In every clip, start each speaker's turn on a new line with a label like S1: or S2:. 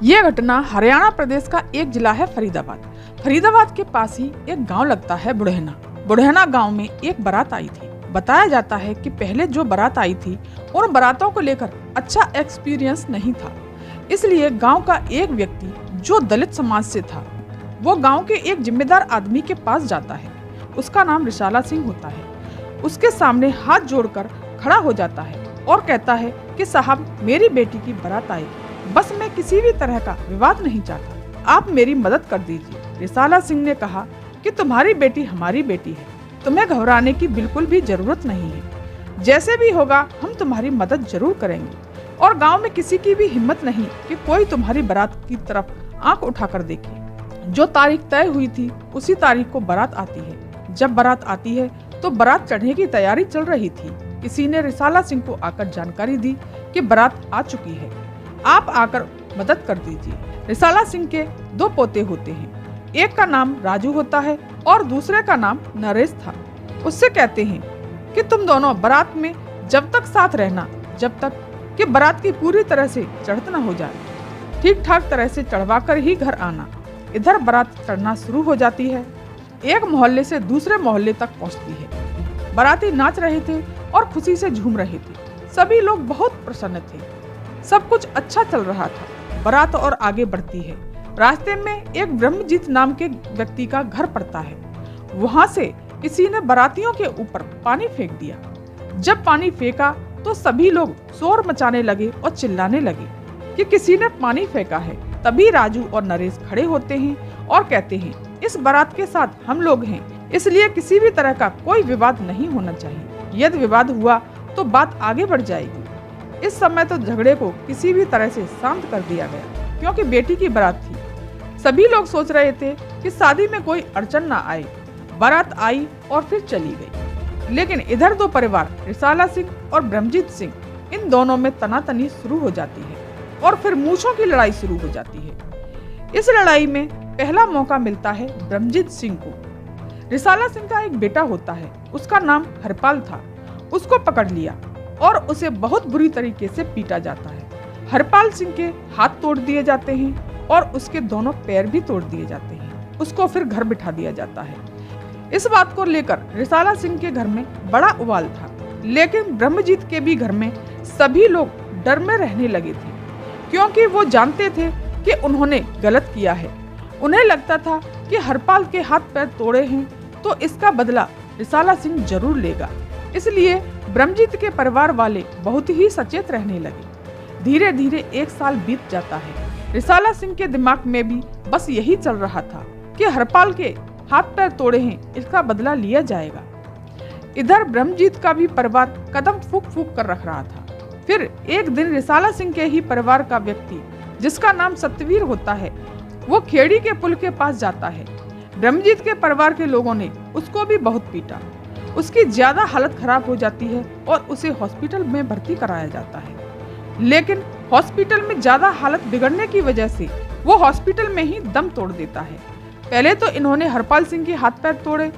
S1: ये घटना हरियाणा प्रदेश का एक जिला है फरीदाबाद। फरीदाबाद के पास ही एक गांव लगता है बुढ़हना। बुढ़हना गांव में एक बारात आई थी। बताया जाता है कि पहले जो बारात आई थी उन बारातों को लेकर अच्छा एक्सपीरियंस नहीं था, इसलिए गांव का एक व्यक्ति जो दलित समाज से था वो गांव के एक जिम्मेदार आदमी के पास जाता है। उसका नाम रिसाला सिंह होता है। उसके सामने हाथ जोड़कर खड़ा हो जाता है और कहता है कि साहब, मेरी बेटी की बारात आई, बस मैं किसी भी तरह का विवाद नहीं चाहता, आप मेरी मदद कर दीजिए। रिसाला सिंह ने कहा कि तुम्हारी बेटी हमारी बेटी है, तुम्हें घबराने की बिल्कुल भी जरूरत नहीं है, जैसे भी होगा हम तुम्हारी मदद जरूर करेंगे। और गांव में किसी की भी हिम्मत नहीं कि कोई तुम्हारी बारात की तरफ आंख उठाकर देखे। जो तारीख तय हुई थी उसी तारीख को बारात आती है। जब बारात आती है तो बारात चढ़ने की तैयारी चल रही थी। किसी ने रिसाला सिंह को आकर जानकारी दी कि बारात आ चुकी है, आप आकर मदद कर दीजिए। रिसाला सिंह के दो पोते होते हैं, एक का नाम राजू होता है और दूसरे का नाम नरेश था। उससे कहते हैं कि तुम दोनों बारात में जब तक साथ रहना, जब तक कि बारात की पूरी तरह से चढ़त न हो जाए, ठीक ठाक तरह से चढ़वा कर ही घर आना। इधर बारात चढ़ना शुरू हो जाती है, एक मोहल्ले से दूसरे मोहल्ले तक पहुंचती है। बाराती नाच रहे थे और खुशी से झूम रहे थे। सभी लोग बहुत प्रसन्न थे, सब कुछ अच्छा चल रहा था। बारात और आगे बढ़ती है। रास्ते में एक ब्रह्मजीत नाम के व्यक्ति का घर पड़ता है। वहां से किसी ने बारातियों के ऊपर पानी फेंक दिया। जब पानी फेंका तो सभी लोग शोर मचाने लगे और चिल्लाने लगे कि किसी ने पानी फेंका है। तभी राजू और नरेश खड़े होते हैं और कहते हैं, इस बारात के साथ हम लोग हैं, इसलिए किसी भी तरह का कोई विवाद नहीं होना चाहिए। यदि विवाद हुआ तो बात आगे बढ़ जाएगी। इस समय तो झगड़े को किसी भी तरह से शांत कर दिया गया, क्योंकि बेटी की बारात थी। सभी लोग सोच रहे थे कि शादी में कोई अड़चन ना आए। बारात आई और फिर चली गई। लेकिन इधर दो परिवार, रिसाला सिंह और ब्रह्मजीत सिंह, इन दोनों में तनातनी शुरू हो जाती है और फिर मूंछों की लड़ाई शुरू हो जाती है। इस लड़ाई में पहला मौका मिलता है ब्रह्मजीत सिंह को। रिसाला सिंह का एक बेटा होता है, उसका नाम हरपाल था। उसको पकड़ लिया और उसे बहुत बुरी तरीके से पीटा जाता है। हरपाल सिंह के हाथ तोड़ दिए जाते हैं और उसके दोनों पैर भी तोड़ दिए जाते हैं। उसको फिर घर बिठा दिया जाता है। इस बात को लेकर रिसाला सिंह के घर में बड़ा उबाल था, लेकिन ब्रह्मजीत के भी घर में सभी लोग डर में रहने लगे थे, क्योंकि वो जानते थे कि उन्होंने गलत किया है। उन्हें लगता था कि हरपाल के हाथ पैर तोड़े हैं तो इसका बदला रिसाला सिंह जरूर लेगा। इसलिए ब्रह्मजीत के परिवार वाले बहुत ही सचेत रहने लगे। धीरे धीरे एक साल बीत जाता है। रिसाला सिंह के दिमाग में भी बस यही चल रहा था कि हरपाल के हाथ पैर तोड़े हैं, इसका बदला लिया जाएगा। इधर ब्रह्मजीत का भी परिवार कदम फूंक फूंक कर रख रहा था। फिर एक दिन रिसाला सिंह के ही परिवार का व्यक्ति, जिसका नाम सतवीर होता है, वो खेड़ी के पुल के पास जाता है। ब्रह्मजीत के परिवार के लोगों ने उसको भी बहुत पीटा। उसकी ज्यादा हालत खराब हो जाती है और उसे हॉस्पिटल में भर्ती कराया जाता है। लेकिन हॉस्पिटल में ज्यादा हालत बिगड़ने की वजह से वो हॉस्पिटल में ही दम तोड़ देता है। पहले तो इन्होंने हरपाल सिंह के हाथ पैर तोड़े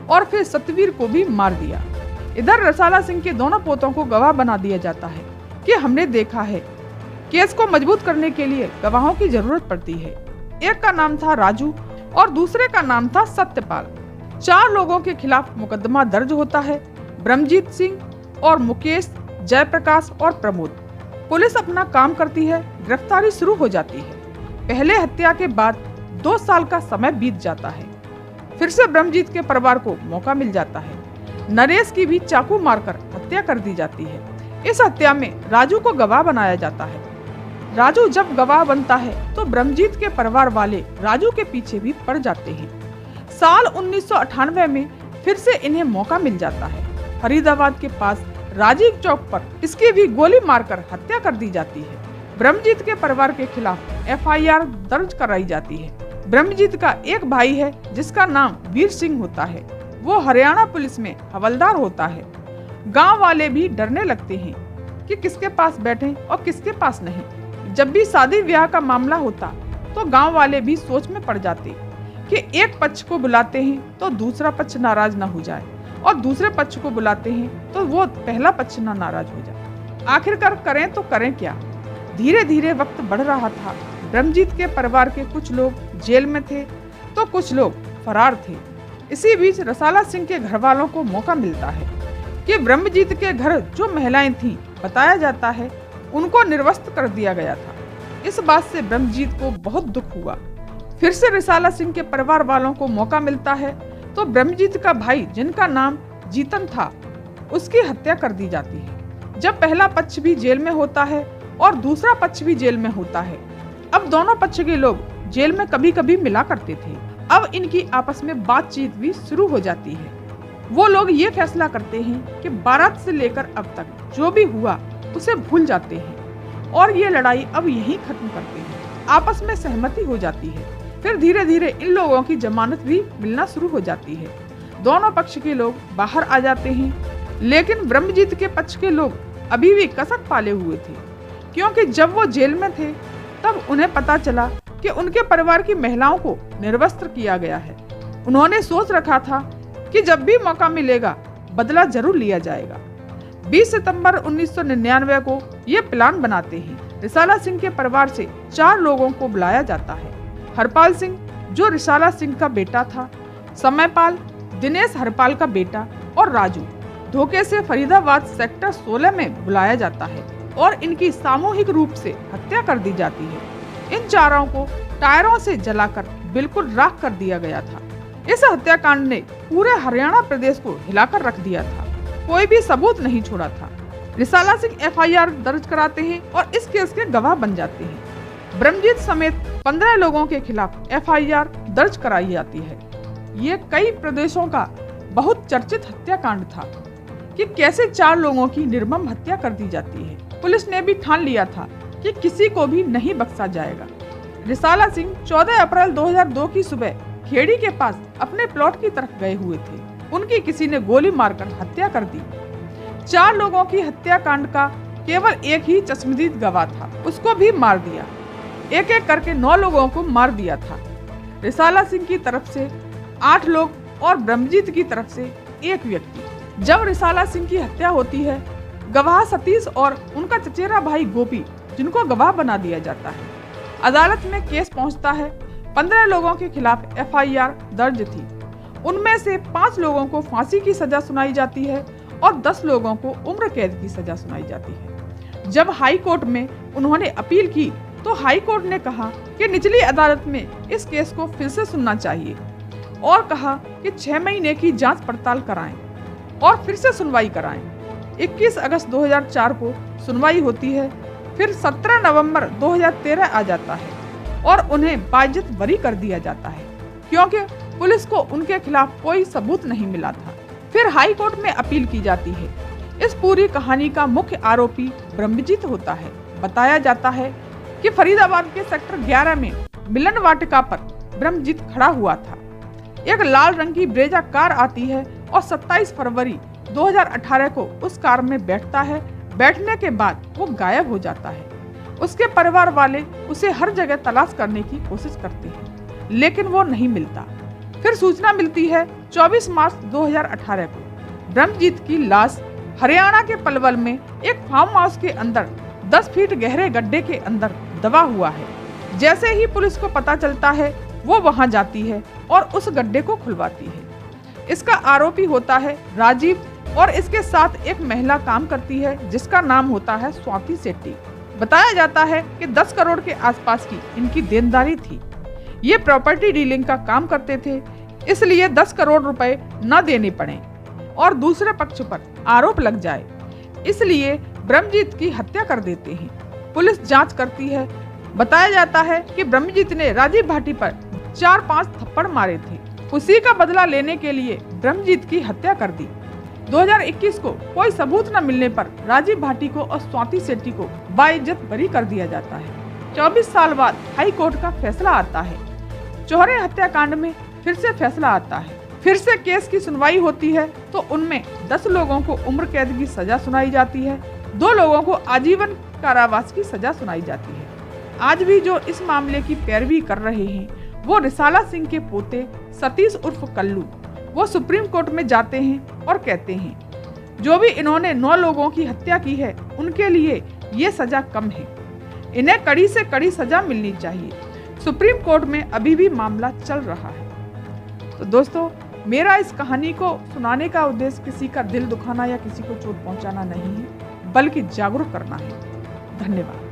S1: और फिर सतवीर को भी मार दिया। इधर रिसाला सिंह के दोनों पोतों को गवाह बना दिया जाता है कि हमने देखा है, केस को मजबूत करने के लिए गवाहों की जरूरत पड़ती है। एक का नाम था राजू और दूसरे का नाम था सत्यपाल। 4 लोगों के खिलाफ मुकदमा दर्ज होता है, ब्रह्मजीत सिंह और मुकेश, जयप्रकाश और प्रमोद। पुलिस अपना काम करती है, गिरफ्तारी शुरू हो जाती है। पहले हत्या के बाद 2 साल का समय बीत जाता है। फिर से ब्रह्मजीत के परिवार को मौका मिल जाता है। नरेश की भी चाकू मारकर हत्या कर दी जाती है। इस हत्या में राजू को गवाह बनाया जाता है। राजू जब गवाह बनता है तो ब्रह्मजीत के परिवार वाले राजू के पीछे भी पड़ जाते हैं। साल 1998 में फिर से इन्हें मौका मिल जाता है। फरीदाबाद के पास राजीव चौक पर इसकी भी गोली मारकर हत्या कर दी जाती है। ब्रह्मजीत के परिवार के खिलाफ FIR दर्ज कराई जाती है। ब्रह्मजीत का एक भाई है जिसका नाम वीर सिंह होता है। वो हरियाणा पुलिस में हवलदार होता है। गांव वाले भी डरने लगते हैं कि किसके पास बैठें और किसके पास नहीं। जब भी शादी ब्याह का मामला होता तो गांव वाले भी सोच में पड़ जाते कि एक पक्ष को बुलाते हैं तो दूसरा पक्ष नाराज ना हो जाए और दूसरे पक्ष को बुलाते हैं तो वो पहला पक्ष ना नाराज हो जाए। आखिरकार करें तो करें क्या। धीरे धीरे वक्त बढ़ रहा था। ब्रह्मजीत के परिवार के कुछ लोग जेल में थे तो कुछ लोग फरार थे। इसी बीच रसाला सिंह के घर वालों को मौका मिलता है कि ब्रह्मजीत के घर जो महिलाएं थीं, बताया जाता है उनको निर्वस्त्र कर दिया गया था। इस बात से ब्रह्मजीत को बहुत दुख हुआ। फिर से रसाला सिंह के परिवार वालों को मौका मिलता है तो ब्रह्मजीत का भाई, जिनका नाम जीतन था, उसकी हत्या कर दी जाती है। जब पहला पक्ष भी जेल में होता है और दूसरा पक्ष भी जेल में होता है। अब दोनों पक्ष के लोग जेल में कभी कभी मिला करते थे। अब इनकी आपस में बातचीत भी शुरू हो जाती है। वो लोग ये फैसला करते हैं कि बारात से लेकर अब तक जो भी हुआ उसे भूल जाते हैं और ये लड़ाई अब यहीं खत्म करते हैं। आपस में सहमति हो जाती है। फिर धीरे धीरे इन लोगों की जमानत भी मिलना शुरू हो जाती है। दोनों पक्ष के लोग बाहर आ जाते हैं, लेकिन ब्रह्मजीत के पक्ष के लोग अभी भी कसक पाले हुए थे, क्योंकि जब वो जेल में थे तब उन्हें पता चला कि उनके परिवार की महिलाओं को निर्वस्त्र किया गया है। उन्होंने सोच रखा था कि जब भी मौका मिलेगा बदला जरूर लिया जाएगा। 20 सितंबर 1999 को ये प्लान बनाते हैं। रिसाला सिंह के परिवार से 4 लोगों को बुलाया जाता है। हरपाल सिंह, जो रिसाला सिंह का बेटा था, समयपाल, दिनेश हरपाल का बेटा, और राजू। धोखे से फरीदाबाद सेक्टर 16 में बुलाया जाता है और इनकी सामूहिक रूप से हत्या कर दी जाती है। इन चारों को टायरों से जलाकर बिल्कुल राख कर दिया गया था। इस हत्याकांड ने पूरे हरियाणा प्रदेश को हिलाकर रख दिया था। कोई भी सबूत नहीं छोड़ा था। रिसाला सिंह FIR दर्ज कराते हैं और इस केस के गवाह बन जाते हैं। ब्रह्मजीत समेत 15 लोगों के खिलाफ FIR दर्ज कराई जाती है। ये कई प्रदेशों का बहुत चर्चित हत्याकांड था कि कैसे 4 लोगों की निर्मम हत्या कर दी जाती है। पुलिस ने भी ठान लिया था कि किसी को भी नहीं बख्शा जाएगा। रिसाला सिंह 14 अप्रैल 2002 की सुबह खेड़ी के पास अपने प्लॉट की तरफ गए हुए थे। उनकी किसी ने गोली मारकर हत्या कर दी। 4 लोगों की हत्याकांड का केवल एक ही चश्मदीद गवाह था, उसको भी मार दिया। एक एक करके 9 लोगों को मार दिया था। रिसाला सिंह की तरफ से 8 लोग और ब्रह्मजीत की तरफ से 1 व्यक्ति। जब रिसाला सिंह की हत्या होती है, गवाह सतीश और उनका चचेरा भाई गोपी, जिनको गवाह बना दिया जाता है। अदालत में केस पहुंचता है। 15 लोगों के खिलाफ FIR दर्ज थी। उनमें से 5 लोगों को फांसी की सजा सुनाई जाती है और 10 लोगों को उम्र कैद की सजा सुनाई जाती है। जब हाई कोर्ट में उन्होंने अपील की तो हाई कोर्ट ने कहा कि निचली अदालत में इस केस को फिर से सुनना चाहिए और कहा कि 6 महीने की जांच पड़ताल कराएं और फिर से सुनवाई कराएं। 21 अगस्त 2004 को सुनवाई होती है। फिर 17 नवंबर 2013 आ जाता है और उन्हें बाइज्जत बरी कर दिया जाता है, क्योंकि पुलिस को उनके खिलाफ कोई सबूत नहीं मिला था। फिर हाई कोर्ट में अपील की जाती है। इस पूरी कहानी का मुख्य आरोपी ब्रह्मजीत होता है। बताया जाता है कि फरीदाबाद के सेक्टर 11 में मिलन वाटिका पर ब्रह्मजीत खड़ा हुआ था। एक लाल रंग की ब्रेजा कार आती है और 27 फरवरी 2018 को उस कार में बैठता है। बैठने के बाद वो गायब हो जाता है। उसके परिवार वाले उसे हर जगह तलाश करने की कोशिश करते हैं, लेकिन वो नहीं मिलता। फिर सूचना मिलती है 24 मार्च 2018 को ब्रह्मजीत की लाश हरियाणा के पलवल में एक फार्म हाउस के अंदर 10 फीट गहरे गड्ढे के अंदर दबा हुआ है। जैसे ही पुलिस को पता चलता है, वो वहां जाती है और उस गड्ढे को खुलवाती है। इसका आरोपी होता है राजीव और इसके साथ एक महिला काम करती है जिसका नाम होता है स्वाति सेट्टी। बताया जाता है कि 10 करोड़ के आसपास की इनकी देनदारी थी। ये प्रॉपर्टी डीलिंग का काम करते थे, इसलिए 10 करोड़ रुपए न देने पड़े और दूसरे पक्ष पर आरोप लग जाए, इसलिए ब्रह्मजीत की हत्या कर देते हैं। पुलिस जांच करती है। बताया जाता है कि ब्रह्मजीत ने राजीव भाटी पर 4-5 थप्पड़ मारे थे। उसी का बदला लेने के लिए ब्रह्मजीत की हत्या कर दी। 2021 को कोई सबूत न मिलने पर राजीव भाटी को और स्वाति सेट्टी को बाइज्जत बरी कर दिया जाता है। 24 साल बाद हाई कोर्ट का फैसला आता है। चौहरे हत्याकांड में फिर से फैसला आता है। फिर से केस की सुनवाई होती है तो उनमें 10 लोगों को उम्र कैद की सजा सुनाई जाती है, 2 लोगों को आजीवन कारावास की सजा सुनाई जाती है। आज भी जो इस मामले की पैरवी कर रहे हैं वो रिसाला सिंह के पोते सतीश उर्फ कल्लू। वो सुप्रीम कोर्ट में जाते हैं और कहते हैं जो भी इन्होंने 9 लोगों की हत्या की है उनके लिए ये सजा कम है, इन्हें कड़ी से कड़ी सजा मिलनी चाहिए। सुप्रीम कोर्ट में अभी भी मामला चल रहा है। तो दोस्तों, मेरा इस कहानी को सुनाने का उद्देश्य किसी का दिल दुखाना या किसी को चोट पहुंचाना नहीं है, बल्कि जागरूक करना है। धन्यवाद।